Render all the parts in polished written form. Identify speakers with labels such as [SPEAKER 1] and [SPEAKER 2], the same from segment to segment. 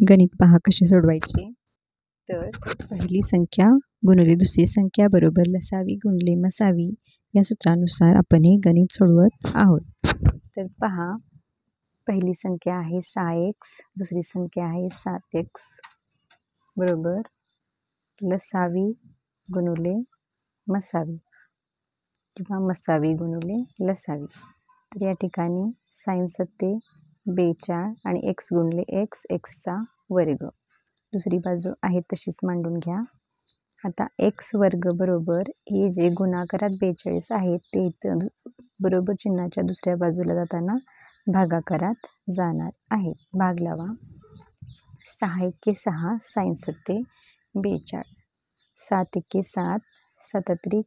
[SPEAKER 1] गणित पहा कसे सोडवायचे. तर पहिली संख्या गुणिले दुसरी संख्या बरोबर लसावी गुणिले मसावी या सूत्रानुसार आपण हे गणित सोडवत आहोत. तर पहा, पहिली संख्या आहे 6x, दुसरी संख्या आहे 7x बरोबर लसावी गुणिले मसावी किंवा मसावी गुणिले लसावी. तर या ठिकाणी साइन 7 42 आणि x गुणिले x, xचा वर्ग. दुसरी बाजू आहे तशीच मांडून घ्या. आता x वर्ग बरोबर हे जे गुणाकारात 42 आहेत ते इथं बरोबर चिन्हाच्या दुसऱ्या बाजूला जाताना भागाकारात जाणार आहेत. भाग लावा. 6 एके 6 साइन 7 42, 7 एके 7 7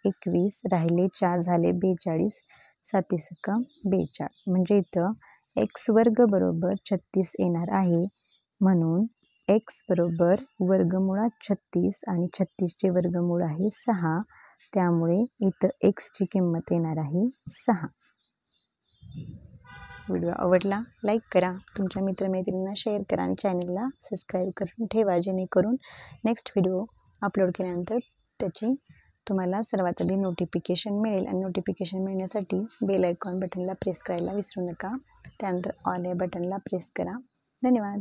[SPEAKER 1] 21 राहिले 4 झाले 42, 7 एका 42 म्हणजे इथं x वर्ग बरोबर 36 येणार आहे. म्हणून x बरोबर वर्गमुळात 36 आणि 36चे वर्गमूळ आहे 6. त्यामुळे इथं xची किंमत येणार आहे 6. व्हिडिओ आवडला लाईक करा, तुमच्या मित्रमैत्रिणींना शेअर करा आणि चॅनलला सबस्क्राईब करून ठेवा, जेणेकरून नेक्स्ट व्हिडिओ अपलोड केल्यानंतर त्याची तुम्हाला सर्वात आधी नोटिफिकेशन मिळेल. आणि नोटिफिकेशन मिळण्यासाठी बेल आयकॉन बटनला प्रेस करायला विसरू नका. त्यानंतर ऑल या बटनला प्रेस करा. धन्यवाद.